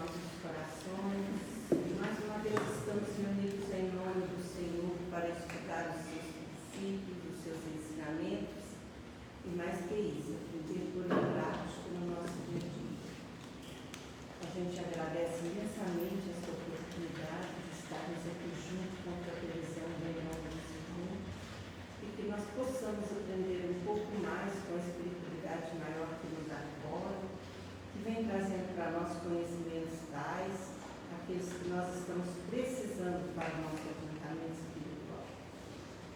nossos corações. Mais uma vez estamos reunidos em nome do Senhor para estudar os seus princípios, os seus ensinamentos e mais que isso, aprender por prático no nosso dia a dia. A gente agradece imensamente essa oportunidade de estarmos aqui juntos com a televisão em nome do Senhor e que nós possamos aprender um pouco mais com a espiritualidade maior que nos acolhe, que vem trazendo para nós conhecimentos tais, aqueles que nós estamos precisando para o nosso adiantamento espiritual.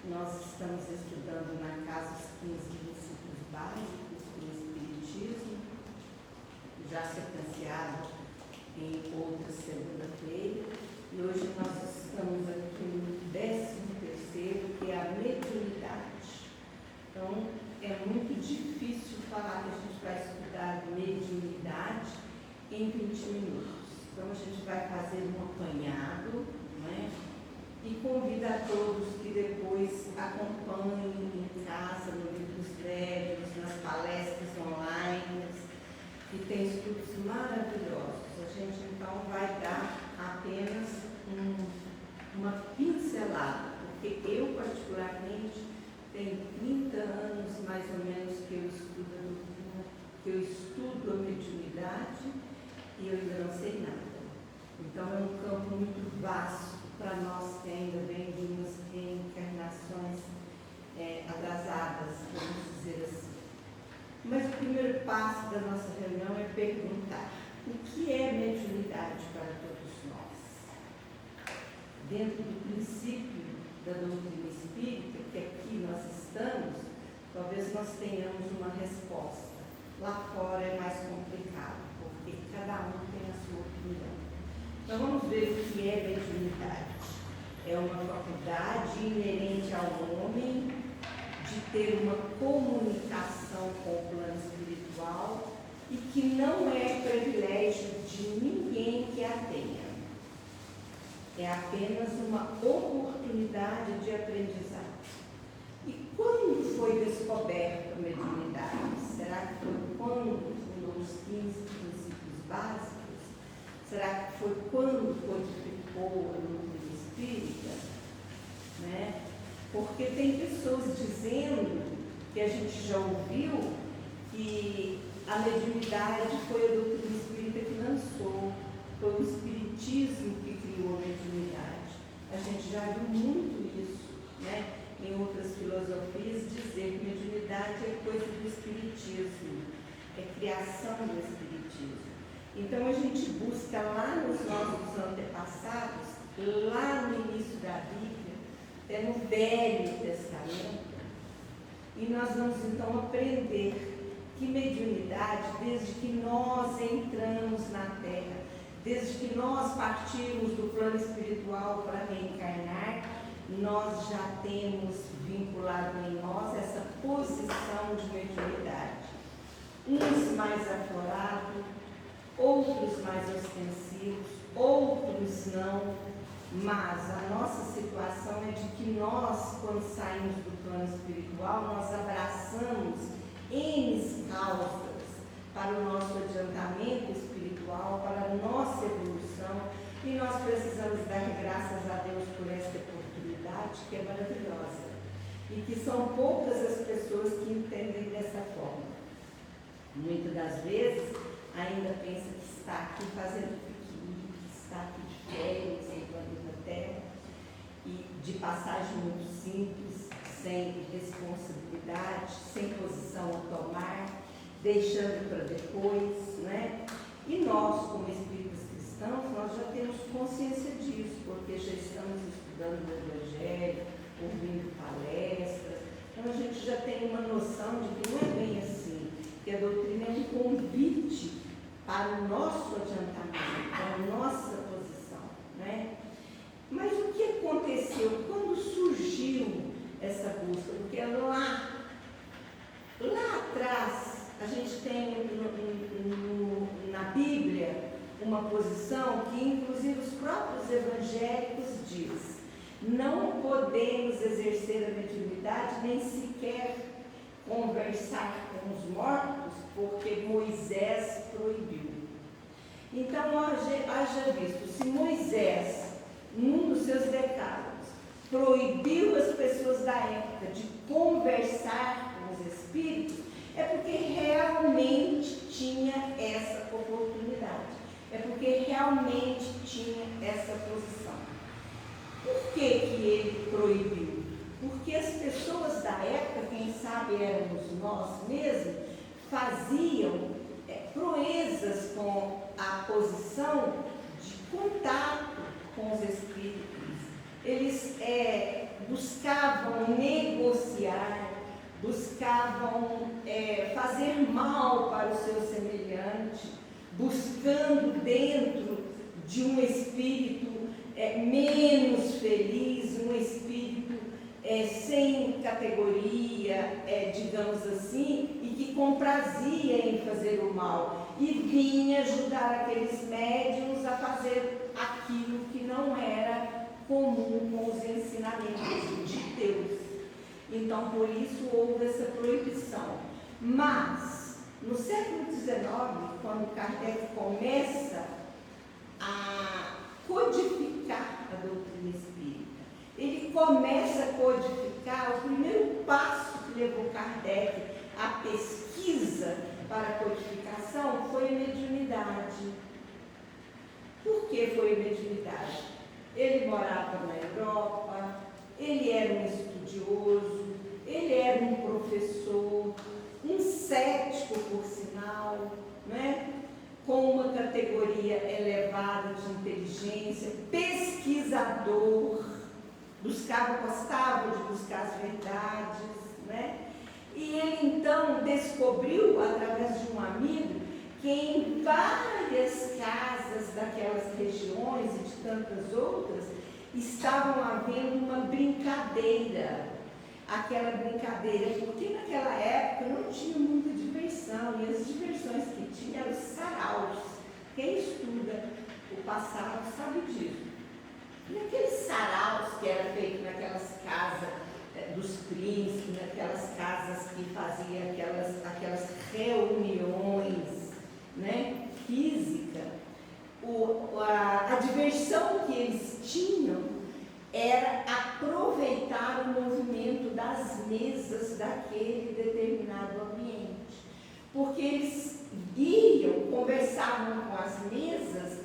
Nós estamos estudando na casa os 15 princípios básicos do Espiritismo, já sequenciado em outra segunda-feira, e hoje nós estamos aqui no 13º, que é a mediunidade. Então, é muito difícil falar que a gente vai estudar mediunidade em 20 minutos. Então, a gente vai fazer um apanhado, né? E convido a todos que depois acompanhem em casa, no livros breves, nas palestras online, que tem estudos maravilhosos. A gente, então, vai dar apenas uma pincelada, porque eu, particularmente, tenho 30 anos, mais ou menos, que eu estudo a mediunidade e eu ainda não sei nada. Então, é um campo muito vasto para nós que ainda vem de umas reencarnações atrasadas, vamos dizer assim. Mas o primeiro passo da nossa reunião é perguntar: o que é mediunidade para todos nós? Dentro do princípio da doutrina espírita, que aqui nós estamos, talvez nós tenhamos uma resposta. Lá fora é mais complicado, porque cada um tem a sua opinião. Então vamos ver o que é mediunidade. É uma faculdade inerente ao homem de ter uma comunicação com o plano espiritual e que não é privilégio de ninguém que a tenha. É apenas uma oportunidade de aprendizado. E quando foi descoberta a mediunidade? Será que foi quando fundou os 15 princípios básicos? Será que foi quando codificou a doutrina espírita? Né? Porque tem pessoas dizendo, que a gente já ouviu, que a mediunidade foi a doutrina espírita que lançou, foi o espiritismo que criou a mediunidade. A gente já viu muito isso, né? Em outras filosofias, dizer que mediunidade é coisa do espiritismo, é criação do espiritismo. Então a gente busca lá nos nossos antepassados, lá no início da Bíblia, até no Velho Testamento, e nós vamos então aprender que mediunidade, desde que nós entramos na Terra, desde que nós partimos do plano espiritual para reencarnar, nós já temos vinculado em nós essa posição de mediunidade. Uns mais aflorados, outros mais ostensivos, outros não, mas a nossa situação é de que nós, quando saímos do plano espiritual, nós abraçamos N causas para o nosso adiantamento espiritual, para a nossa evolução, e nós precisamos dar graças a Deus por esta oportunidade que é maravilhosa, e que são poucas as pessoas que entendem dessa forma. Muitas das vezes ainda pensa que está aqui fazendo piquenique, que está aqui de férias em planeta Terra, e de passagem muito simples, sem responsabilidade, sem posição a tomar, deixando para depois, né? E nós, como espíritas cristãos, nós já temos consciência disso, porque já estamos estudando o Evangelho, ouvindo palestras, então a gente já tem uma noção de que não é bem assim, que a doutrina é um convite para o nosso adiantamento, para a nossa posição, né? Mas o que aconteceu? Quando surgiu essa busca? Porque lá atrás, a gente tem na Bíblia uma posição que, inclusive, os próprios evangélicos diz: não podemos exercer a mediunidade, nem sequer conversar com os mortos, porque Moisés proibiu. Então, haja visto, se Moisés, num dos seus decálogos, proibiu as pessoas da época de conversar com os espíritos, é porque realmente tinha essa oportunidade, é porque realmente tinha essa posição. Por que ele proibiu? Porque as pessoas da época, quem sabe éramos nós mesmos, faziam proezas com a posição de contato com os espíritos. Eles buscavam negociar, buscavam fazer mal para o seu semelhante, buscando dentro de um espírito menos feliz, um espírito sem categoria, digamos assim, e que comprazia em fazer o mal, e vinha ajudar aqueles médiuns a fazer aquilo que não era comum com os ensinamentos de Deus. Então, por isso houve essa proibição. Mas, no século XIX, quando Kardec começa a codificar a doutrina espírita, ele começa a codificar, o primeiro passo que levou Kardec à pesquisa para a codificação foi a mediunidade. Por que foi a mediunidade? Ele morava na Europa, ele era um estudioso, ele era um professor, um cético, por sinal, né? Com uma categoria elevada de inteligência, pesquisador, gostava de buscar as verdades, né? E ele então descobriu, através de um amigo, que em várias casas daquelas regiões e de tantas outras, estavam havendo uma brincadeira. Aquela brincadeira, porque naquela época não tinha muita diversão, e as diversões que tinha eram os saraus. Quem estuda o passado sabe disso. E aqueles saraus que eram feitos naquelas casas dos príncipes, naquelas casas que faziam aquelas reuniões, né, física, a diversão que eles tinham era aproveitar o movimento das mesas daquele determinado ambiente. Porque eles iam, conversavam com as mesas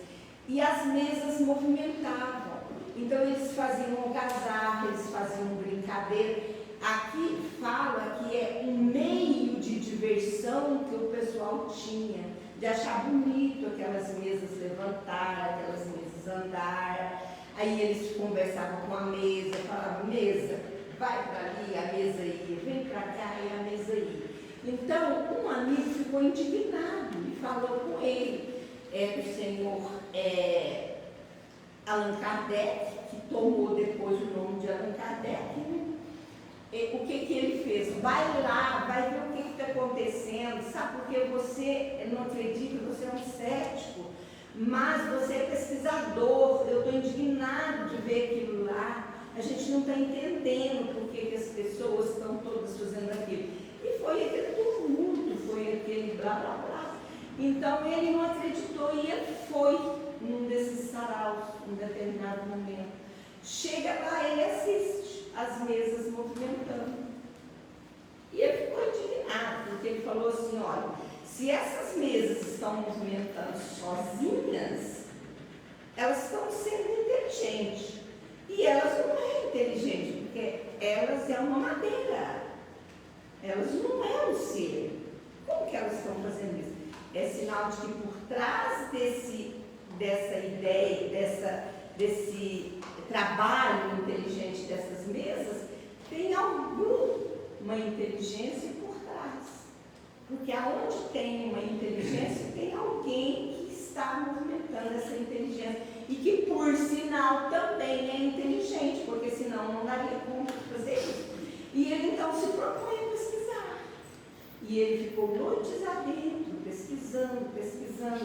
e as mesas movimentavam. Então eles faziam algazarra, eles faziam brincadeira. Aqui fala que é um meio de diversão que o pessoal tinha, de achar bonito aquelas mesas levantar, aquelas mesas andar. Aí eles conversavam com a mesa, falavam, mesa, vai para ali, a mesa ia, vem para cá e a mesa ia. Então, um amigo ficou indignado e falou com ele, o senhor Allan Kardec, que tomou depois o nome de Allan Kardec, né? O que ele fez? Vai lá, vai ver o que está acontecendo, sabe, porque você não acredita, você é um cético, mas você é pesquisador, eu estou indignado de ver aquilo lá, a gente não está entendendo por que as pessoas estão todas fazendo aquilo. E foi aquele tumulto, foi aquele blá blá blá. Então ele não acreditou e ele foi num desses saraus, em determinado momento. Chega lá, ele assiste as mesas movimentando. E ele ficou indignado, porque ele falou assim, olha, se essas mesas estão movimentando sozinhas, elas estão sendo inteligentes. E elas não são inteligentes, porque elas é uma madeira. Elas não é um ser. Como que elas estão fazendo isso? É sinal de que por trás dessa ideia, desse trabalho inteligente dessas mesas, tem alguma inteligência por trás. Porque aonde tem uma inteligência, tem alguém que está movimentando essa inteligência. E que, por sinal, também é inteligente, porque senão não daria conta de fazer isso. E ele então se propõe a pesquisar. E ele ficou noites adentro, pesquisando,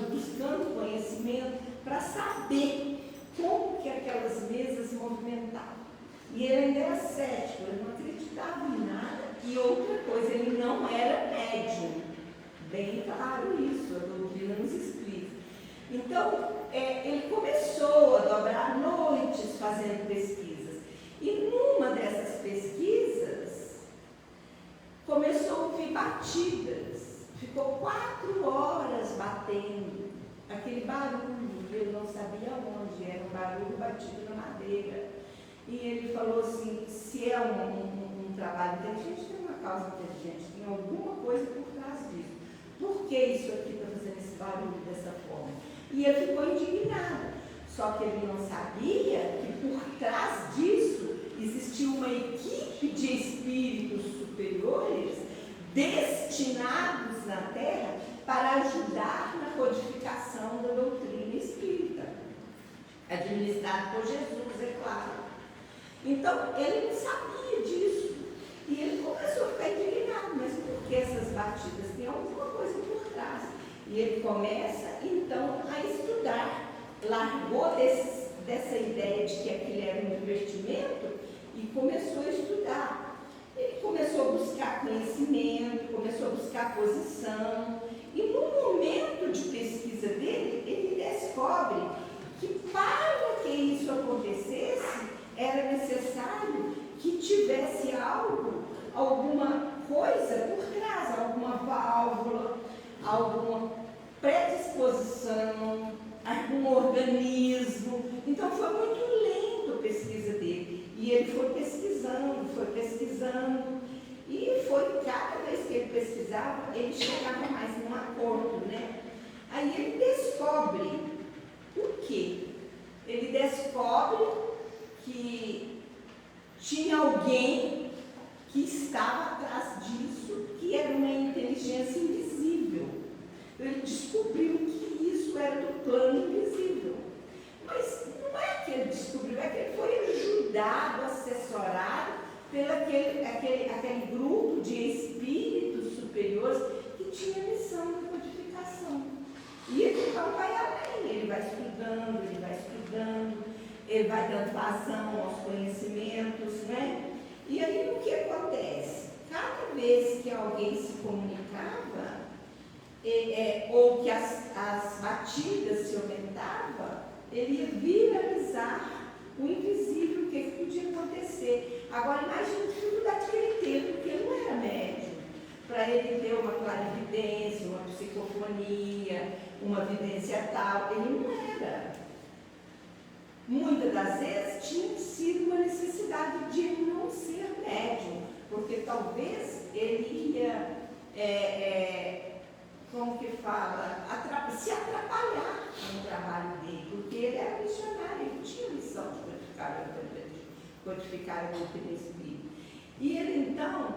buscando conhecimento para saber como que aquelas mesas movimentavam. E ele ainda era cético, ele não acreditava em nada. E outra coisa, ele não era médium. Bem claro isso, a doutrina nos explica. Então, ele começou a dobrar noites fazendo pesquisas. E numa dessas pesquisas, começou a ouvir batidas. Ficou 4 horas batendo. Aquele barulho, ele não sabia onde, era um barulho batido na madeira. E ele falou assim, se é um trabalho inteligente, tem uma causa inteligente, tem alguma coisa por trás disso. Por que isso aqui está fazendo esse barulho dessa forma? E ele ficou indignado. Só que ele não sabia que por trás disso existia uma equipe de espíritos superiores destinados na Terra para ajudar na codificação da doutrina espírita, administrado por Jesus, é claro. Então, ele não sabia disso. E ele começou a ficar indignado, mas por que essas batidas? Tem alguma coisa por trás. E ele começa, então, a estudar. Largou dessa ideia de que aquilo era um divertimento e começou a estudar. Ele começou a buscar conhecimento, começou a buscar posição. E no momento de pesquisa dele, ele descobre que para que isso acontecesse, era necessário que tivesse alguma coisa por trás, alguma válvula, alguma predisposição, algum organismo. Então foi muito lento a pesquisa dele. E ele foi pesquisando, e foi cada vez que ele pesquisava, ele chegava mais num acordo, né? Aí ele descobre o quê? Ele descobre que tinha alguém que estava atrás disso, que era uma inteligência invisível. Ele descobriu que isso era do plano invisível. Mas não é que ele descobriu, é que ele foi ajudado, assessorado pelo aquele grupo de espíritos superiores que tinha missão de codificação. E ele então vai além, ele vai estudando, ele vai dando vazão aos conhecimentos, né? E aí o que acontece? Cada vez que alguém se comunicava, ou que as batidas se aumentavam, ele ia viralizar o invisível, o que podia acontecer. Agora imagina a dificuldade que ele teve, porque ele não era médium. Para ele ter uma clarividência, uma psicofonia, uma vidência tal, ele não era. Muitas das vezes tinha sido uma necessidade de ele não ser médium, porque talvez ele ia, como que fala, se atrapalhar no trabalho dele, porque ele era missionário, ele tinha missão de codificar a doutrina espírita. E ele então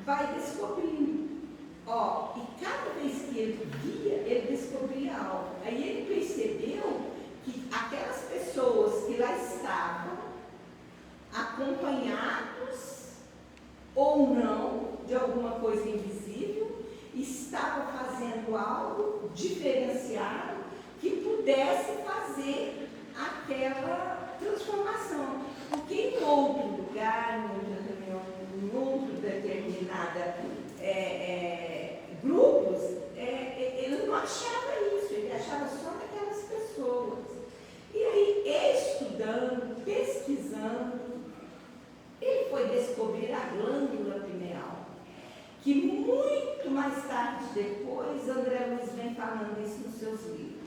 vai descobrindo, e cada vez que ele via, ele descobria algo. Aí ele percebeu que aquelas pessoas que lá estavam, acompanhados ou não de alguma coisa invisível, estavam fazendo algo diferenciado que pudesse fazer aquela transformação. Porque em outro lugar, em outro determinada grupos, ele não achava isso, ele achava só naquelas pessoas. E aí, estudando, pesquisando, ele foi descobrir a glândula pineal, que muito mais tarde depois, André Luiz vem falando isso nos seus livros.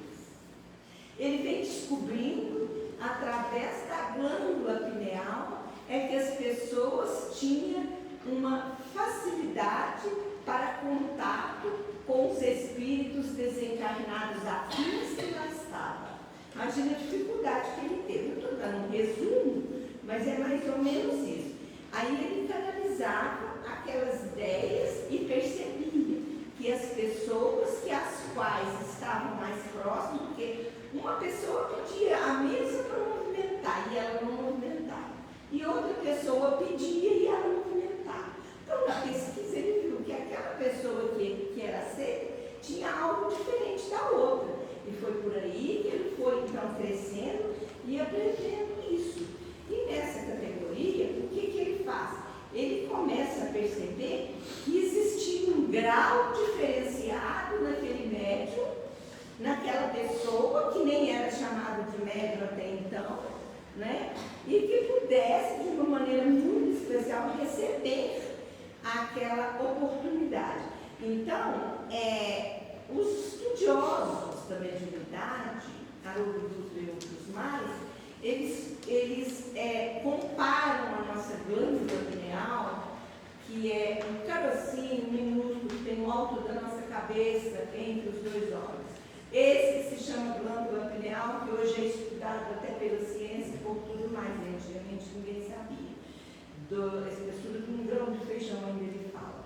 Ele vem descobrindo, através da glândula pineal, que as pessoas tinham uma facilidade para contato com os espíritos desencarnados afins que lá estavam. Imagina a dificuldade que ele teve. Eu estou dando um resumo, mas é mais ou menos isso. Aí ele canalizava aquelas ideias e percebia que as pessoas as quais estavam mais próximas, porque uma pessoa pedia a mesa para movimentar e ela não movimentava. E outra pessoa pedia e ela movimentava. Então, na pesquisa, ele viu que aquela pessoa que era seca tinha algo diferente da outra. E foi por aí que ele foi, então, crescendo e aprendendo isso. E nessa categoria, o que ele faz? Ele começa a perceber que existia um grau diferenciado naquele médium, naquela pessoa que médium até então, né? E que pudesse, de uma maneira muito especial, receber aquela oportunidade. Então, os estudiosos da mediunidade, Haroldo Dutra e outros mais, eles comparam a nossa glândula pineal, que é um carocinho minúsculo que tem no alto da nossa cabeça, entre os dois olhos. Esse que se chama glândula pineal, que hoje é estudado até pela ciência e por tudo mais, antigamente ninguém sabia. A espessura de um grão de feijão, ainda ele fala.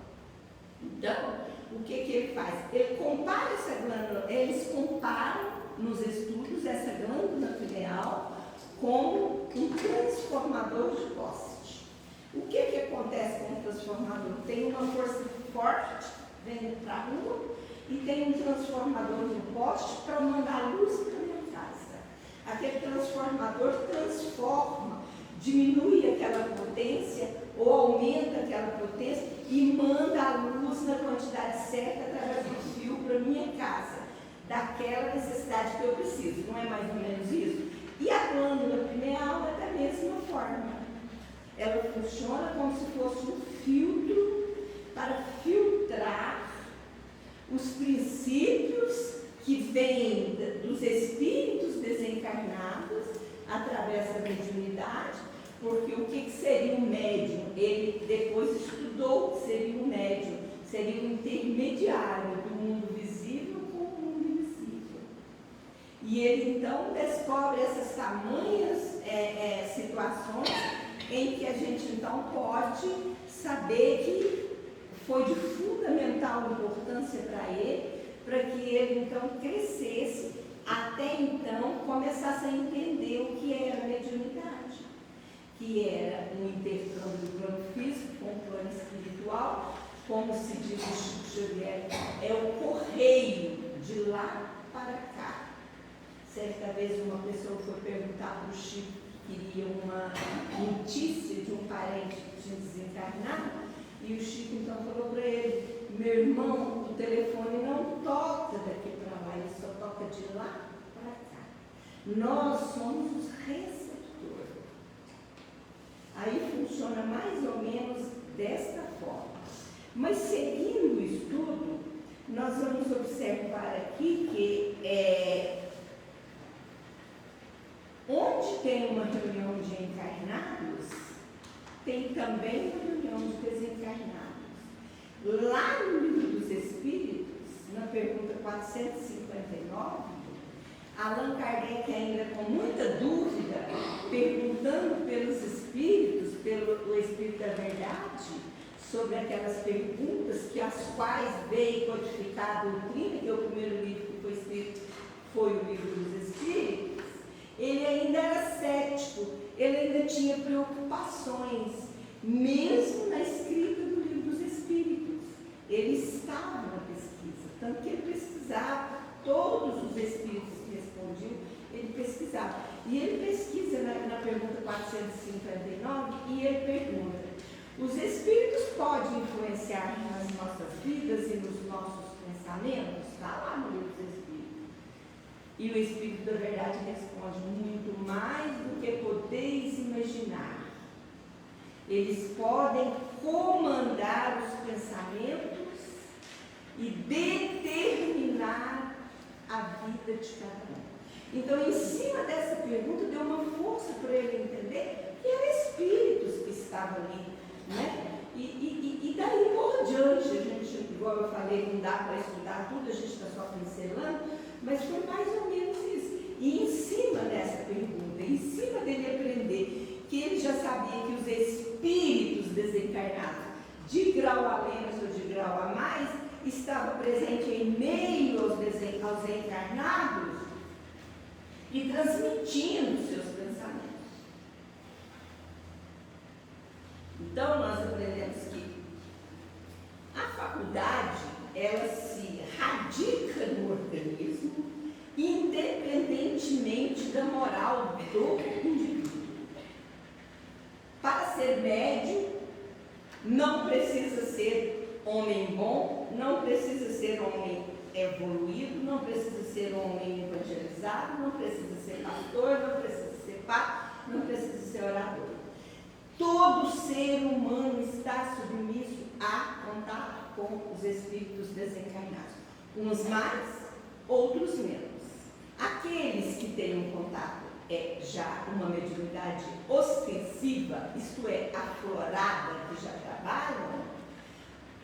Então, o que ele faz? Ele compara essa glândula, eles comparam nos estudos essa glândula pineal como um transformador de poste. O que acontece com o transformador? Tem uma força forte vem para a rua e tem um transformador no poste para mandar luz para a minha casa. Aquele transformador transforma, diminui aquela potência ou aumenta aquela potência e manda a luz na quantidade certa através do fio para a minha casa, daquela necessidade que eu preciso. Não é mais ou menos isso? E a glândula pineal é da mesma forma. Ela funciona como se fosse um filtro para filtrar os princípios que vêm dos espíritos desencarnados através da mediunidade, porque o que seria um médium? Ele depois estudou o que seria um médium, seria um intermediário do mundo visível com o mundo invisível. E ele então descobre essas tamanhas situações em que a gente então pode saber que foi de fundamental importância para ele, para que ele então crescesse, até então começasse a entender o que era a mediunidade, que era um intercâmbio do plano físico com o plano espiritual, como se diz o Chico Xavier, é o correio de lá para cá. Certa vez uma pessoa foi perguntar para o Chico que queria uma notícia de um parente que tinha desencarnado, e o Chico então falou para ele: meu irmão, o telefone não toca daqui para lá, ele só toca de lá para cá. Nós somos os receptores. Aí funciona mais ou menos desta forma. Mas seguindo o estudo, nós vamos observar aqui que onde tem uma reunião de encarnados, tem também uma reunião de desencarnados. Lá no Livro dos Espíritos, na pergunta 459, Allan Kardec, ainda com muita dúvida, perguntando pelos espíritos, pelo Espírito da Verdade, sobre aquelas perguntas que as quais veio codificar a doutrina, que é o primeiro livro que foi escrito, foi o Livro dos Espíritos. Ele ainda era cético, ele ainda tinha preocupações, mesmo na escrita do Livro dos Espíritos. Ele estava na pesquisa, tanto que ele pesquisava, todos os espíritos que respondiam, ele pesquisava. E ele pesquisa na pergunta 459, e ele pergunta: os espíritos podem influenciar nas nossas vidas e nos nossos pensamentos? Está lá no Livro dos Espíritos. E o Espírito da Verdade responde: muito mais do que podeis imaginar. Eles podem comandar os pensamentos e determinar a vida de cada um. Então, em cima dessa pergunta, deu uma força para ele entender que eram espíritos que estavam ali, né? E daí por diante, a gente, igual eu falei, não dá para estudar tudo, a gente está só pincelando, mas foi mais ou menos isso. E em cima dessa pergunta, em cima dele aprender que ele já sabia que os espíritos desencarnados, de grau a menos ou de grau a mais, estavam presentes em meio aos encarnados e transmitindo seus pensamentos. Então, nós aprendemos que a faculdade, ela se radica no organismo, independentemente da moral do indivíduo. Para ser médium, não precisa ser homem bom, não precisa ser homem evoluído, não precisa ser um homem evangelizado, não precisa ser pastor, não precisa ser padre, não precisa ser orador. Todo ser humano está submisso a contato com os espíritos desencarnados. Uns mais, outros menos. Aqueles que têm um contato já uma mediunidade ostensiva, isto é, aflorada, que já trabalham,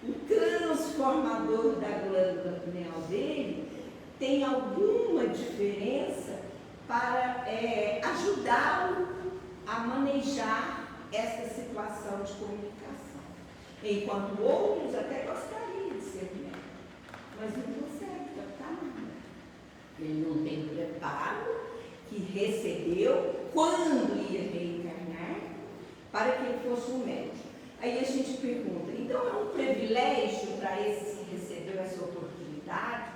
o transformador da glândula pineal dele tem alguma diferença para ajudá-lo a manejar essa situação de comunicação. Enquanto outros até gostariam de ser médico, mas não consegue captar nada. Ele não tem preparo que recebeu quando ia reencarnar para que ele fosse um médico. Aí a gente pergunta, então é um privilégio para esse que recebeu essa oportunidade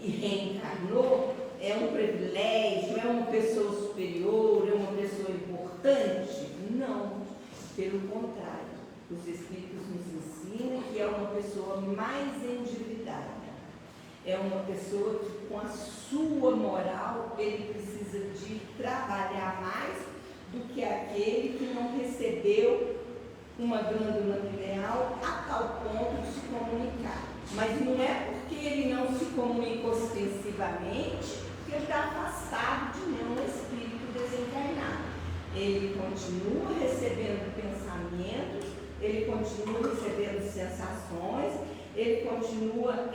e reencarnou? É um privilégio? É uma pessoa superior? É uma pessoa importante? Não, pelo contrário. Os Espíritos nos ensinam que é uma pessoa mais endividada. É uma pessoa que, com a sua moral, ele precisa de trabalhar mais do que aquele que não recebeu uma glândula pineal a tal ponto de se comunicar. Mas não é porque ele não se comunica ostensivamente que ele está afastado de nenhum espírito desencarnado. Ele continua recebendo pensamentos, ele continua recebendo sensações, ele continua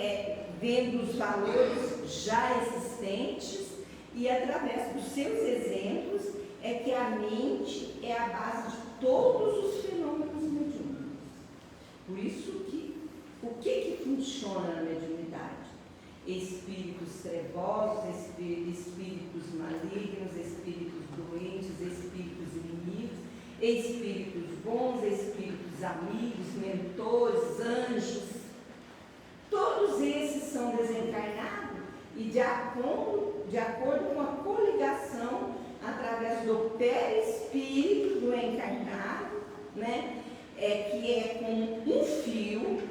vendo os valores já existentes e através dos seus exemplos é que a mente é a base de todos os fenômenos mediúnicos. Por isso que, o que funciona na mediunidade? Espíritos trevosos, espíritos malignos, espíritos doentes, espíritos inimigos, espíritos bons, espíritos amigos, mentores, anjos. Todos esses são desencarnados e de acordo com a coligação através do perispírito do encarnado, né, que é com um fio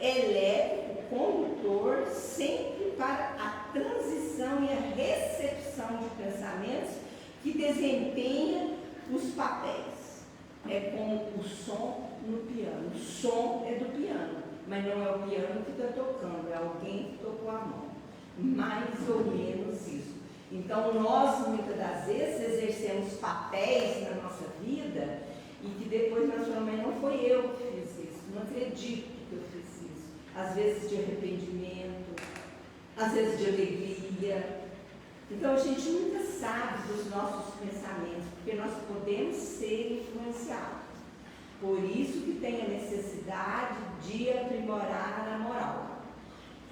elétrico condutor, sempre para a transição e a recepção de pensamentos que desempenha os papéis. É como o som no piano. O som é do piano, mas não é o piano que está tocando, é alguém que tocou a mão. Mais ou menos isso. Então, nós, muitas das vezes, exercemos papéis na nossa vida e que depois nós falamos, mas não foi eu que fiz isso, não acredito que eu fiz isso. Às vezes de arrependimento, às vezes de alegria. Então, a gente nunca sabe dos nossos pensamentos, porque nós podemos ser influenciados. Por isso que tem a necessidade de aprimorar a moral,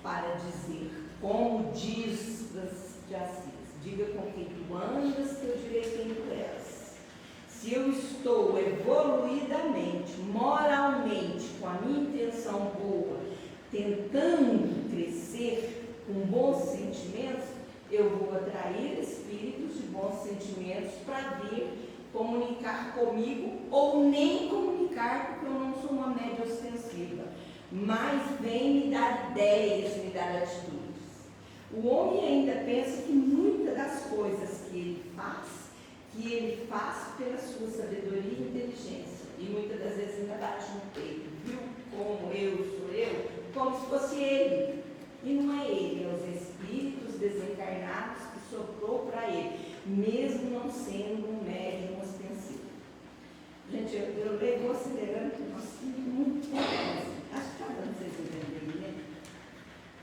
para dizer, como diz Francisco de Assis, diga com quem tu andas, que eu direi quem tu és. Se eu estou evoluidamente, moralmente, com a minha intenção boa, tentando crescer com bons sentimentos, eu vou atrair espíritos de bons sentimentos para vir comunicar comigo, ou nem comunicar, porque eu não sou uma média ostensiva, mas vem me dar ideias, me dar atitudes. O homem ainda pensa que muitas das coisas que ele faz pela sua sabedoria e inteligência, e muitas das vezes ainda bate no peito, viu como eu sou eu, como se fosse ele, e não é ele, é os espíritos desencarnados que soprou para ele, mesmo não sendo um médium ostensivo. Gente, eu vou acelerando, porque nós temos muito tempo, acho que está dando vocês entenderem, né?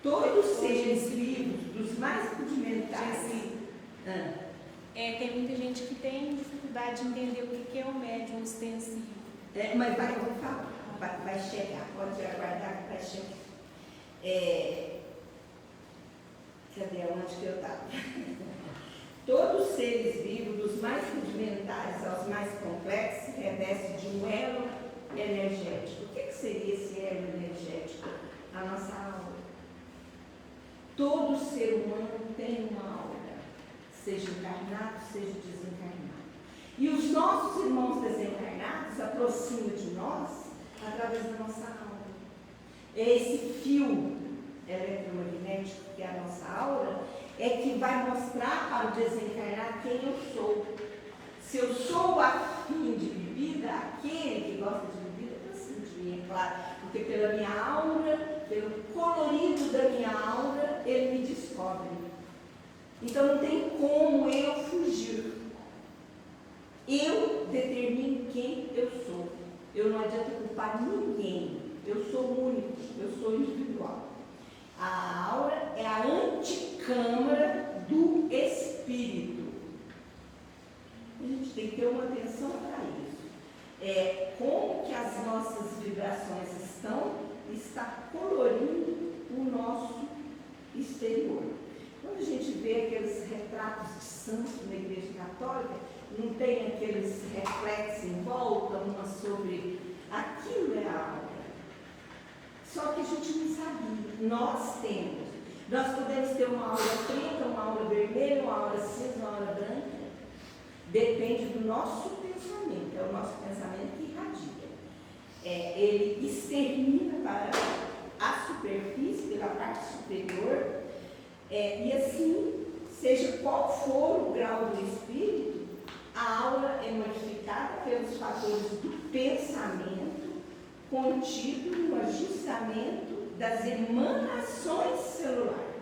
Todos os seres vivos, dos mais rudimentares. Tem muita gente que tem dificuldade de entender o que é o médium ostensivo. Mas vai, eu vou falar, vai chegar, pode aguardar que vai chegar. Cadê onde que eu estava? Todos os seres vivos, dos mais rudimentares aos mais complexos, se revestem de um elo energético. O que seria esse elo energético? A nossa aura. Todo ser humano tem uma aura, seja encarnado, seja desencarnado. E os nossos irmãos desencarnados se aproximam de nós através da nossa aura. É esse fio eletromagnético que vai mostrar para o desencarnado quem eu sou. Se eu sou afim de bebida, aquele que gosta de bebida precisa de mim, é claro, porque pela minha aura, pelo colorido da minha aura, ele me descobre. Então não tem como eu fugir. Eu determino quem eu sou. Eu não adianta culpar ninguém. Eu sou único, eu sou individual. A aura é a anticâmara do espírito. A gente tem que ter uma atenção para isso. Como que as nossas vibrações está colorindo o nosso exterior. Quando a gente vê aqueles retratos de santos na Igreja Católica, não tem aqueles reflexos em volta, uma sobre... Aquilo é a aura. Só que a gente não sabia. Nós temos. Nós podemos ter uma aura preta, uma aura vermelha, uma aura cinza, uma aura branca. Depende do nosso pensamento. É o nosso pensamento que irradia. Ele extermina para a superfície, pela parte superior. E assim, seja qual for o grau do espírito, a aura é modificada pelos fatores do pensamento contido no ajustamento das emanações celulares,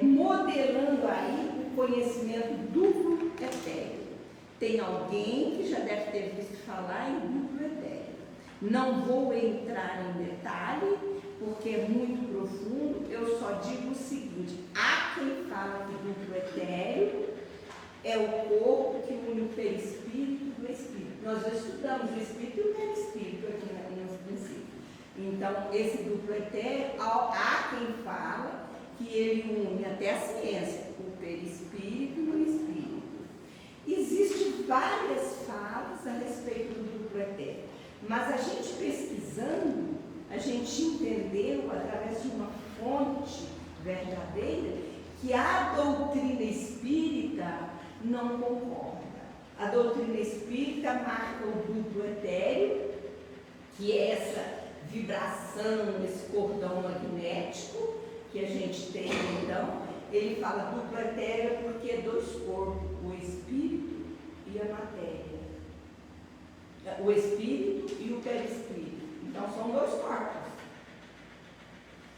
modelando aí o conhecimento duplo etéreo. Tem alguém que já deve ter visto falar em duplo etéreo. Não vou entrar em detalhe, porque é muito profundo, eu só digo o seguinte: há quem fala que duplo etéreo é o corpo que une o perispírito do espírito. Nós já estudamos o espírito e o perispírito aqui no princípio. Então, esse duplo etéreo, há quem fala que ele une até a ciência, o perispírito e o espírito. Existem várias falas a respeito do duplo etéreo, mas a gente pesquisando, a gente entendeu, através de uma fonte verdadeira, que a doutrina espírita não concorda. A doutrina espírita marca o duplo etéreo, que é essa vibração, esse cordão magnético que a gente tem. Então, ele fala duplo etéreo porque é dois corpos, o espírito e a matéria. O espírito e o perispírito. Então, são dois corpos.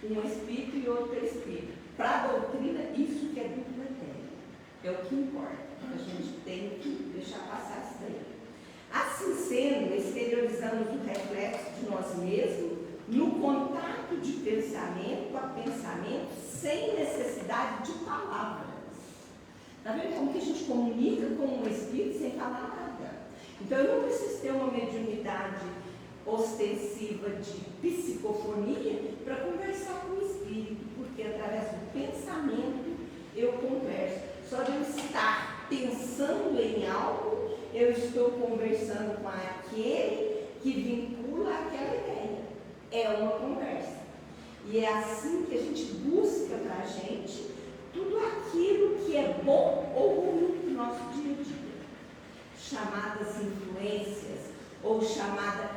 Um espírito e outro perispírito. Para a doutrina, isso que é duplo etéreo. É o que importa. A gente tem que deixar passar isso daí. Assim sendo, exteriorizamos o reflexo de nós mesmos no contato de pensamento a pensamento sem necessidade de palavras. Está vendo como que a gente comunica com o espírito sem falar nada? Então, eu não preciso ter uma mediunidade ostensiva de psicofonia para conversar com o espírito, porque através do pensamento eu converso. Só de eu estar pensando em algo, eu estou conversando com aquele que vincula aquela ideia. É uma conversa. E é assim que a gente busca para a gente tudo aquilo que é bom ou ruim no nosso dia a dia. Chamadas influências, ou chamada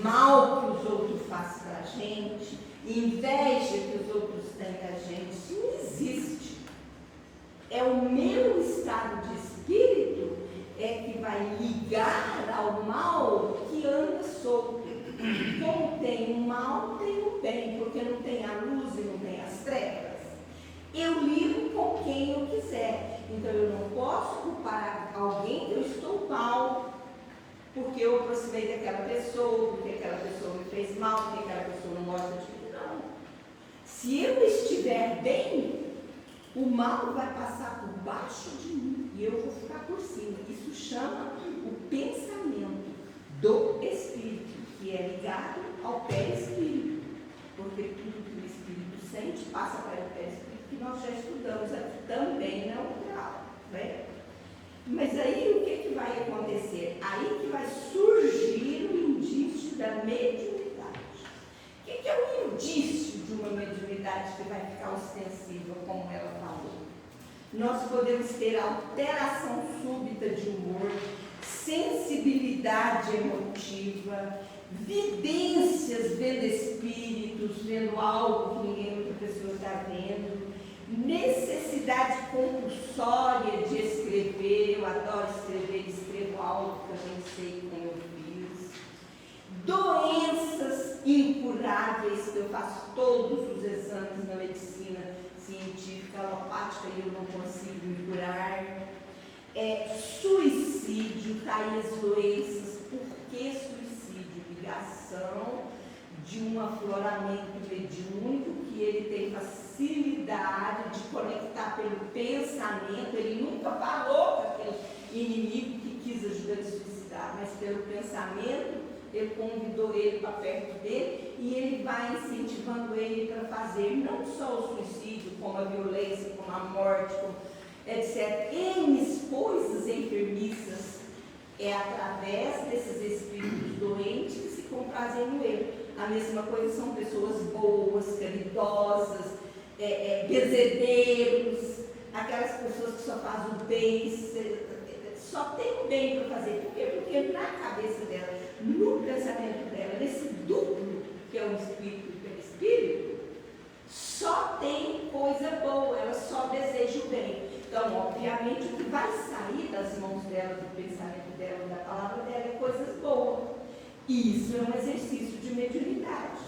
mal que os outros fazem para a gente, inveja que os outros têm da gente, isso não existe. É o meu estado de espírito que vai ligar ao mal que anda solto. Como tem o mal, tem o bem, porque não tem a luz e não tem as trevas. Eu ligo com quem eu quiser. Então eu não posso culpar alguém que eu estou mal, porque eu aproximei daquela pessoa, porque aquela pessoa me fez mal, porque aquela pessoa não gosta de mim. Não. Se eu estiver bem, o mal vai passar por baixo de mim e eu vou ficar por cima. Isso chama o pensamento do espírito, que é ligado ao perispírito, porque tudo que o espírito sente passa para o perispírito, que nós já estudamos aqui também na grau, né? Mas aí o que vai acontecer? Aí que vai surgir o indício da mediunidade. O que é o indício de uma mediunidade que vai ficar ostensiva, como ela falou? Nós podemos ter alteração súbita de humor, sensibilidade emotiva, vidências, vendo espíritos, vendo algo que ninguém, outra pessoa está vendo, necessidade compulsória de escrever, eu adoro escrever, escrevo algo que eu nem sei como eu fiz, doenças incuráveis, que eu faço todos os exames na medicina científica, alopática, e eu não consigo me curar, suicídio, tá aí as doenças. Por que suicídio? Ligação de um afloramento mediúnico que ele tem facilidade de conectar pelo pensamento. Ele nunca falou com aquele inimigo que quis ajudar ele a suicidar, mas pelo pensamento ele convidou ele para perto dele e ele vai incentivando ele para fazer não só o suicídio, como a violência, como a morte, como etc. N coisas enfermiças. É através desses espíritos doentes que se comprazem no erro. A mesma coisa são pessoas boas, caridosas, bezedeiros, aquelas pessoas que só fazem o bem, só tem o bem para fazer. Por quê? Porque na cabeça dela, no pensamento dela, nesse duplo que é o espírito e o perispírito, só tem coisa boa, ela só deseja o bem. Então, obviamente, o que vai sair das mãos dela, do pensamento dela, da palavra dela, é coisas boas. Isso é um exercício de mediunidade.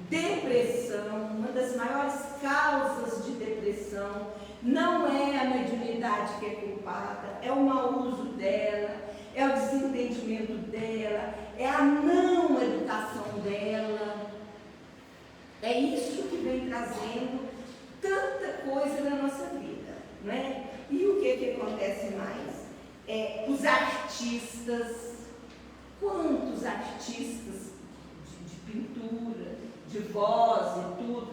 Depressão, uma das maiores causas de depressão, não é a mediunidade que é culpada, é o mau uso dela, é o desentendimento dela, é a não educação dela. É isso que vem trazendo tanta coisa na nossa vida, né? E o que acontece mais? Os artistas, quantos artistas de pintura, de voz e tudo,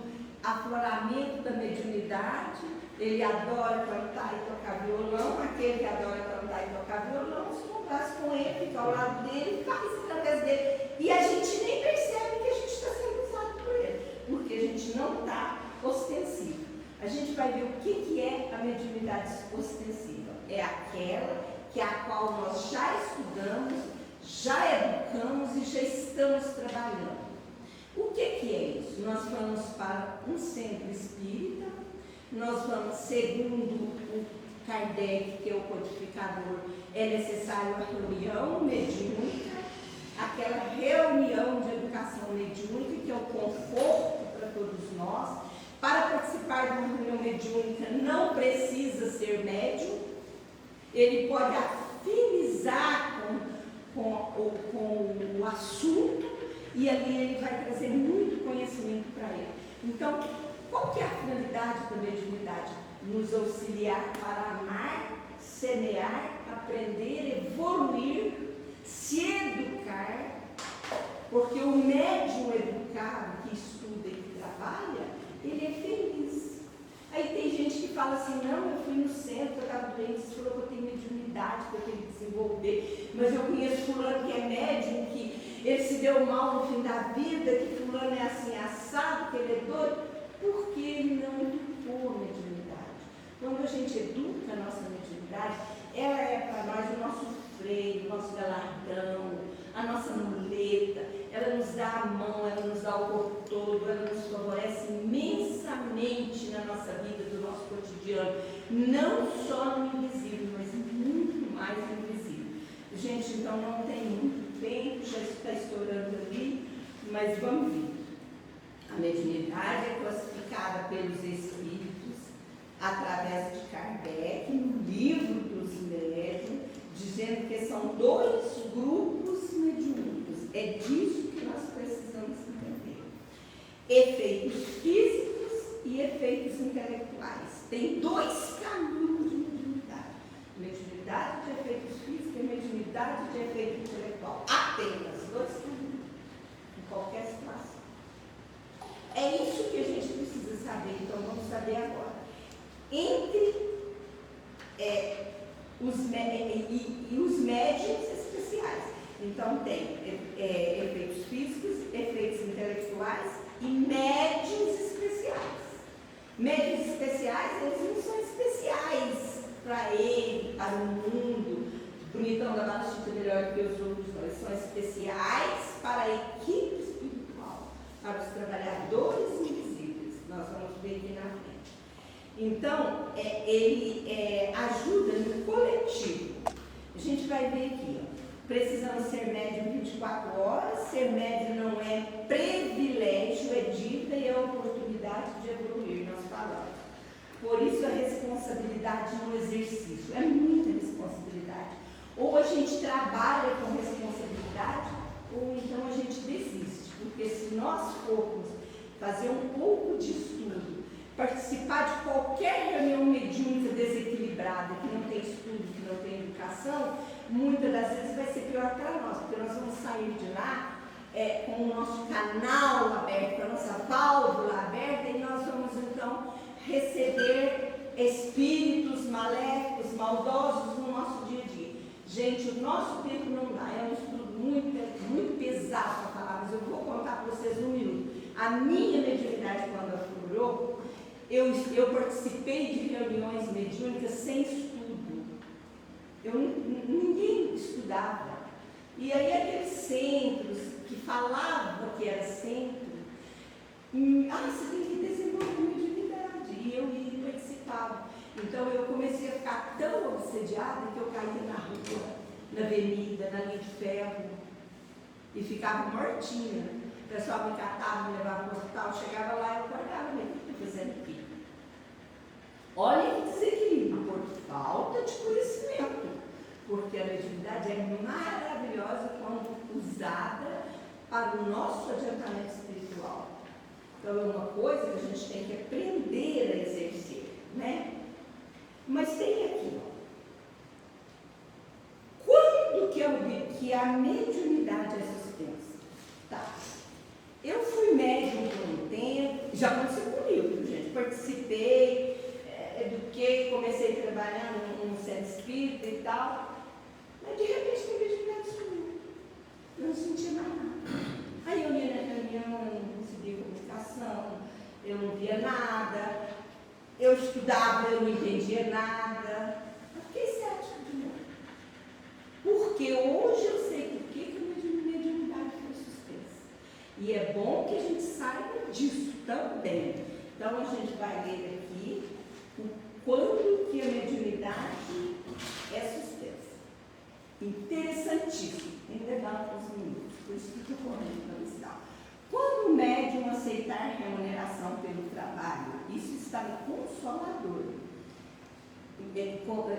afloramento da mediunidade, ele adora cantar e tocar violão, aquele que adora cantar e tocar violão, se compara com ele, fica ao lado dele, faz através dele, e a gente nem percebe que a gente está sendo usado por ele, porque a gente não está ostensivo. A gente vai ver o que é a mediunidade ostensiva. É aquela que a qual nós já estudamos, já educamos e já estamos trabalhando. O que é isso? Nós vamos para um centro espírita, nós vamos, segundo o Kardec, que é o codificador, é necessário uma reunião mediúnica, aquela reunião de educação mediúnica, que é o conforto para todos nós. Para participar de uma reunião mediúnica não precisa ser médium, ele pode afinizar com o assunto e ali ele vai trazer muito conhecimento para ele. Então, qual que é a finalidade da mediunidade? Nos auxiliar para amar, semear, aprender, evoluir, se educar, porque o médium educado que estuda e que trabalha, ele é feliz. Aí tem gente que fala assim, não, eu fui no centro, eu estava doente, você falou que eu tenho mediunidade, que eu tenho que desenvolver, mas eu conheço fulano que é médium, que ele se deu mal no fim da vida, que fulano é assim assado, que ele é doido, porque ele não educou a mediunidade. Quando a gente educa a nossa mediunidade, ela é para nós o nosso freio, o nosso galardão, a nossa muleta, ela nos dá a mão, ela nos dá o corpo todo, ela nos favorece imensamente na nossa vida, do nosso cotidiano, não só no invisível, mas muito mais no invisível. Gente, então não tem muito tempo, já está estourando ali, mas vamos ver. A mediunidade é classificada pelos espíritos através de Kardec, no livro dos médiuns, dizendo que são dois grupos mediúnicos. É disso que nós precisamos entender. Efeitos físicos e efeitos intelectuais. Tem dois caminhos de mediunidade. Mediunidade de efeitos físicos e mediunidade de efeito intelectual. Apenas dois caminhos. Em qualquer situação. É isso que a gente precisa saber. Então vamos saber agora. Entre os médiuns especiais. Então tem efeitos físicos, efeitos intelectuais e médiuns especiais. Médiuns especiais, eles não são especiais para ele, para o mundo. Bonitão da Bata Chica melhor que os outros, não. Eles são especiais para a equipe espiritual, para os trabalhadores invisíveis. Nós vamos ver aqui na frente. Então, ele ajuda no coletivo. A gente vai ver aqui, ó. Precisamos ser médium 24 horas. Ser médium não é privilégio, é dica e é oportunidade de evoluir, nós falamos. Por isso a responsabilidade no exercício, é muita responsabilidade. Ou a gente trabalha com responsabilidade, ou então a gente desiste. Porque se nós formos fazer um pouco de estudo, participar de qualquer reunião mediúnica desequilibrada, que não tem estudo, que não tem educação, muitas das vezes vai ser pior para nós, porque nós vamos sair de lá com o nosso canal aberto, a nossa válvula aberta, e nós vamos então receber espíritos maléficos, maldosos no nosso dia a dia. Gente, o nosso tempo não dá, é um estudo muito pesado para falar, mas eu vou contar para vocês um minuto. A minha mediunidade, quando aflorou, eu participei de reuniões mediúnicas sem estudo. Ninguém estudava. E aí aqueles centros que falavam que era centro, você tem que desenvolver mediunidade. E eu ia e participava. Então eu comecei a ficar tão obsediada que eu caía na rua, na avenida, na linha de ferro, e ficava mortinha. O pessoal me catava, me levava para o hospital, chegava lá e eu acordava mesmo. O que eu estou fazendo aqui? Olha que desequilíbrio, por falta de conhecimento, porque a mediunidade é maravilhosa quando usada para o nosso adiantamento espiritual. Então é uma coisa que a gente tem que aprender a exercer, né? Mas tem aqui, ó. Quando que a mediunidade é suspensa? Tá. Eu fui médium por um tempo, já aconteceu comigo, gente. Participei, eduquei, comecei a trabalhar num centro espírita e tal, mas de repente a mediunidade sumiu. Eu não sentia mais nada. Aí eu ia na reunião, eu não conseguia comunicação, eu não via nada, eu estudava, eu não entendia nada. Eu fiquei cética de novo. Porque hoje eu sei por que a mediunidade foi suspensa. E é bom que a gente saiba disso também. Então a gente vai ler aqui quando que a mediunidade é suspensa. Interessantíssimo. Tem que levar alguns minutos, por isso que eu estou correndo para iniciar. Quando o médium aceitar remuneração pelo trabalho, isso está no Consolador.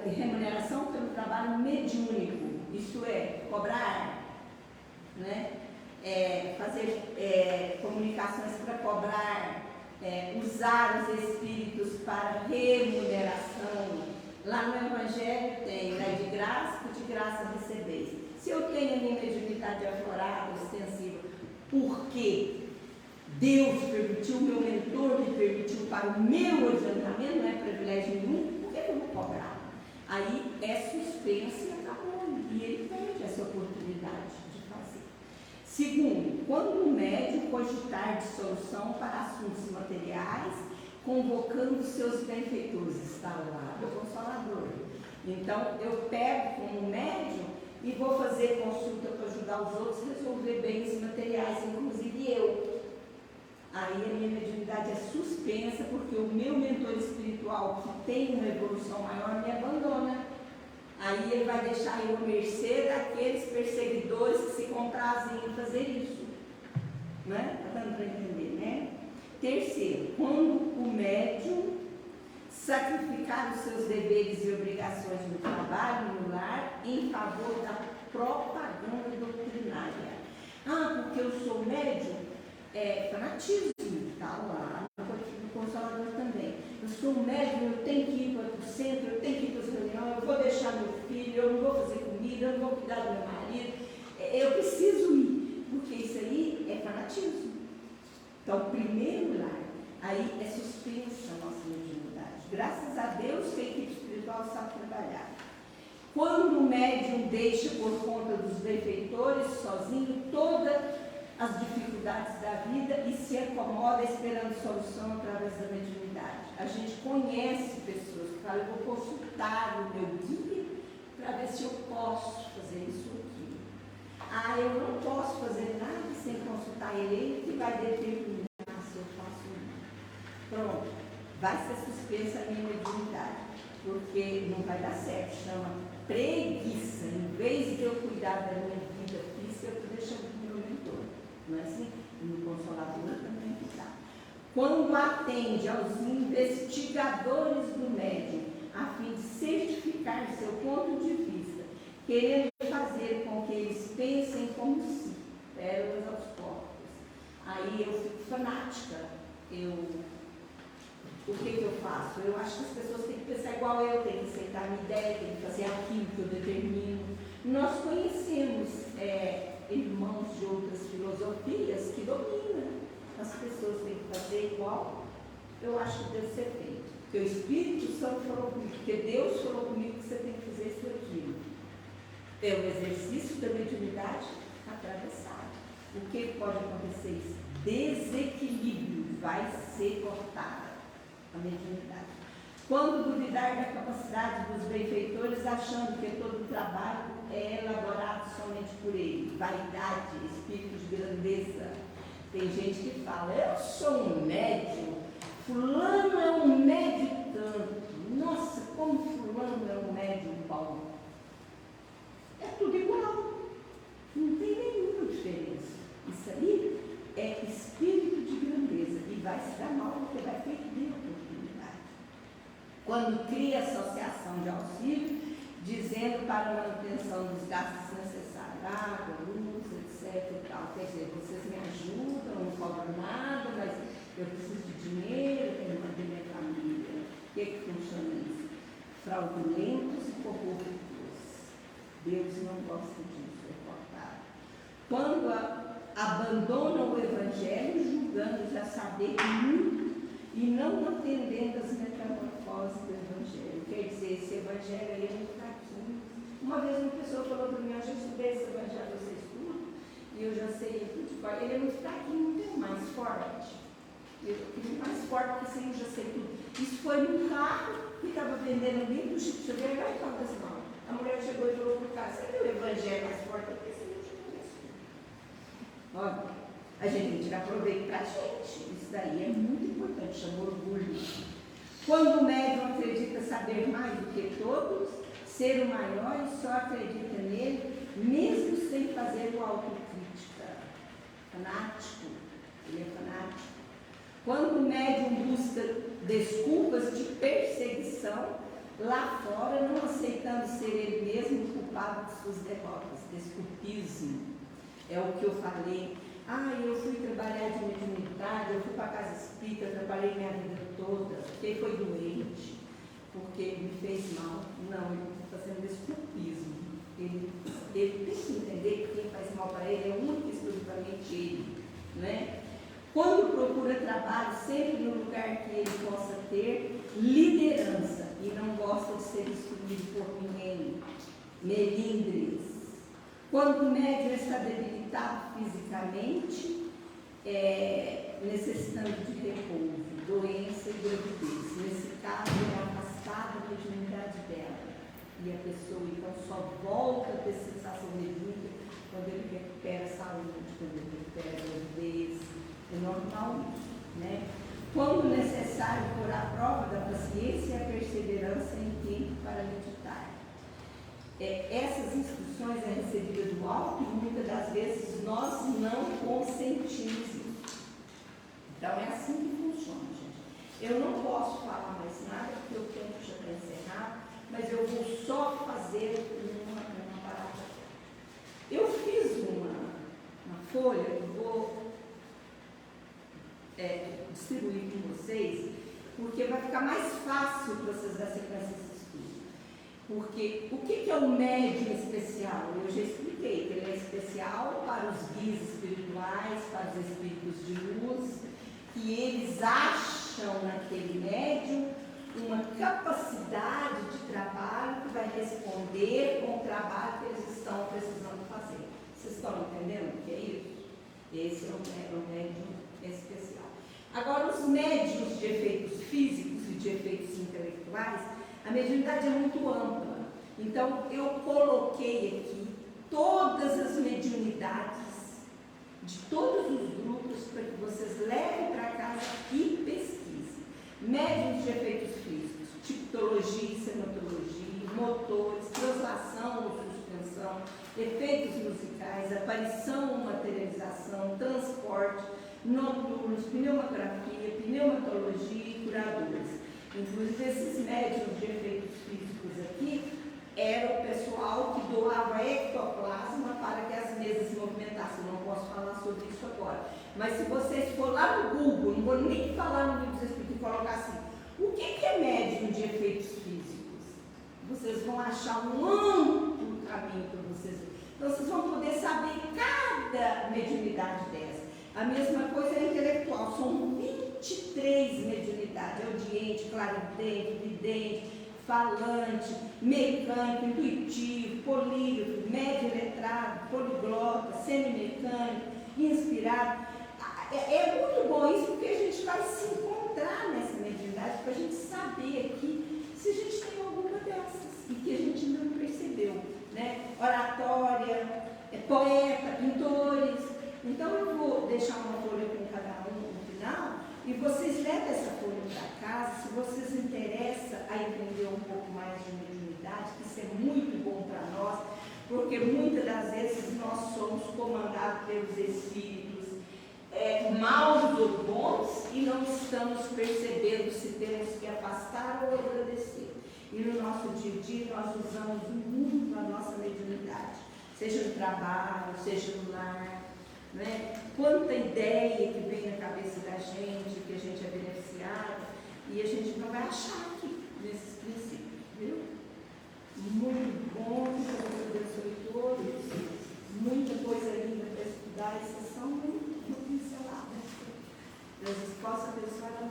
Remuneração pelo trabalho mediúnico, isto é, cobrar, né? Fazer comunicações para cobrar, usar os espíritos para remuneração. Lá no Evangelho tem, né, de graça recebeis. Se eu tenho a minha mediunidade aflorada, extensiva, porque Deus permitiu, meu mentor me permitiu para o meu adiantamento, não é privilégio nenhum, por que eu vou cobrar? Aí é suspenso e acabou, e ele perde essa oportunidade de fazer. Segundo, quando o médium cogitar de solução para assuntos materiais, convocando seus benfeitores, está lá do Consolador. Então, eu pego como médium e vou fazer consulta para ajudar os outros a resolver bens materiais, inclusive eu. Aí a minha mediunidade é suspensa porque o meu mentor espiritual, que tem uma evolução maior, me abandona. Aí ele vai deixar eu à mercê daqueles perseguidores que se comprazem em fazer isso. Né? Está dando para entender, né? Terceiro, quando o médium sacrificar os seus deveres e obrigações no trabalho, no lar, em favor da propaganda doutrinária. Porque eu sou médium, fanatismo, está lá no Consolador também. Eu sou médium, eu tenho que ir para o centro, eu tenho que ir para as reuniões, eu vou deixar meu filho, eu não vou fazer comida, eu não vou cuidar do meu marido, eu preciso ir, porque isso aí é fanatismo. Então, primeiro lar, aí é suspensa a nossa mediunidade. Graças a Deus que a equipe espiritual sabe trabalhar. Quando o médium deixa por conta dos benfeitores, sozinho, todas as dificuldades da vida e se acomoda esperando solução através da mediunidade. A gente conhece pessoas que falam, eu vou consultar o meu guia para ver se eu posso fazer isso ou aquilo. Eu não posso fazer nada sem consultar ele que vai determinar se eu faço ou não. Pronto. vai ser suspensa a minha mediunidade, porque não vai dar certo, chama preguiça. Em vez de eu cuidar da minha vida física, eu estou deixando o meu mentor. Não é assim? E no Consolador também está. Quando atende aos investigadores do médium, a fim de certificar seu ponto de vista, querendo fazer com que eles pensem como si, pérolas aos corpos. Aí eu fico fanática. O que eu faço? Eu acho que as pessoas têm que pensar igual eu, têm que aceitar a minha ideia, têm que fazer aquilo que eu determino. Nós conhecemos irmãos de outras filosofias que dominam. As pessoas têm que fazer igual. Eu acho que deve ser feito. Porque o Espírito Santo falou comigo, porque Deus falou comigo que você tem que fazer isso aquilo. É o exercício da mediunidade atravessado. O que pode acontecer? Desequilíbrio vai ser cortado. A mediunidade. Quando duvidar da capacidade dos benfeitores, achando que todo o trabalho é elaborado somente por ele, vaidade, espírito de grandeza. Tem gente que fala, eu sou um médium, fulano é um médium tanto. Nossa, como fulano é um médium bom. É tudo igual, não tem nenhuma diferença. Isso aí é espírito de grandeza e vai se dar mal porque vai perder a oportunidade. Quando cria associação de auxílio, dizendo para a manutenção dos gastos necessários, água, luz, etc. E tal. Quer dizer, vocês me ajudam, não cobram nada, mas eu preciso de dinheiro, eu quero manter minha família. O que funciona isso? Fraudulentos e corruptos. Deus não gosta disso, é cortado. Quando abandonam o Evangelho, julgando já saber muito e não atendendo as metamorfoses do Evangelho. Quer dizer, esse Evangelho aí é muito fraquinho. Uma vez uma pessoa falou para mim, eu já estudei esse Evangelho, você estuda, e eu já sei tudo de cor. Ele é muito fraquinho, não tem mais forte. Eu queria mais forte, porque assim eu já sei tudo. Isso foi num carro que estava vendendo livro, cheguei lá e falei assim, não. A mulher chegou e falou para o cara, você viu o Evangelho mais forte? Eu pensei, olha, a gente tem que tirar proveito para a gente. Isso daí é muito importante, chama orgulho. Quando o médium acredita saber mais do que todos, ser o maior e só acredita nele, mesmo sem fazer o autocrítica. Fanático, ele é fanático. Quando o médium busca desculpas de perseguição, lá fora, não aceitando ser ele mesmo culpado de suas derrotas, desculpismo. É o que eu falei. Eu fui trabalhar de mediunidade, eu fui para a casa espírita, eu trabalhei minha vida toda. Porque foi doente, porque me fez mal. Não, ele está fazendo desculpismo. Ele tem que entender que quem faz mal para ele é único e exclusivamente ele. Né? Quando procura trabalho, sempre no lugar que ele possa ter liderança e não gosta de ser instruído por ninguém. Melindres. Quando o médium está debilitado fisicamente, necessitando de repouso, doença e gravidez. Nesse caso, é afastada a mediunidade dela. E a pessoa, então, só volta a ter sensação mediúnica quando ele recupera a saúde, quando ele recupera a gravidez. É normal isso, né? Quando necessário, por a prova da paciência e a perseverança em tempo para meditar. Essas instruções é recebida do alto e muitas das vezes nós não consentimos isso. Então é assim que funciona, gente. Eu não posso falar mais nada porque o tempo já está encerrado, mas eu vou só fazer uma parada. Eu fiz uma folha que vou distribuir com vocês, porque vai ficar mais fácil para vocês dar sequência desse estudo. Porque o que é o médium especial? Eu já expliquei que ele é especial para os guias espirituais, para os espíritos de luz, que eles acham naquele médium uma capacidade de trabalho que vai responder com o trabalho que eles estão precisando fazer. Vocês estão entendendo o que é isso? Esse é o médium especial. Agora, os médiuns de efeitos físicos e de efeitos intelectuais, a mediunidade é muito ampla. Então, eu coloquei aqui todas as mediunidades de todos os grupos para que vocês levem para casa e pesquisem. médiums de efeitos físicos, tipologia e sematologia, motores, translação ou suspensão, efeitos musicais, aparição ou materialização, transporte, noturnos, pneumografia, pneumatologia e curadores. Inclusive, esses médiums de efeitos físicos aqui era o pessoal que doava ectoplasma para que as mesas se movimentassem. Não posso falar sobre isso agora. Mas se vocês for lá no Google, não vou nem falar no livro dos Espíritos e colocar assim, o que é médium de efeitos físicos? Vocês vão achar um amplo caminho para vocês. Então vocês vão poder saber cada mediunidade dessa. A mesma coisa é intelectual, são 23 mediunidades, audiente, claridente, vidente, falante, mecânico, intuitivo, polígrafo, médio letrado, poliglota, semimecânico, inspirado. É muito bom isso porque a gente vai se encontrar nessa mediunidade para a gente saber aqui se a gente tem alguma dessas e que a gente não percebeu, né? Oratória, poeta, pintores. Então eu vou deixar uma folha com cada um no final e vocês levam essa folha para casa. Se vocês interessam a entender um pouco mais de mediunidade, que isso é muito bom para nós, porque muitas das vezes nós somos comandados pelos espíritos maus ou bons e não estamos percebendo se temos que afastar ou agradecer. E no nosso dia a dia nós usamos muito a nossa mediunidade, seja no trabalho, seja no lar, né? Quanta ideia que vem na cabeça da gente, que a gente é beneficiado, e a gente não vai achar aqui nesses princípios, viu? Muito bom, que Deus abençoe todos, muita coisa linda para estudar, e sessão muito pincelada. Deus possa abençoar a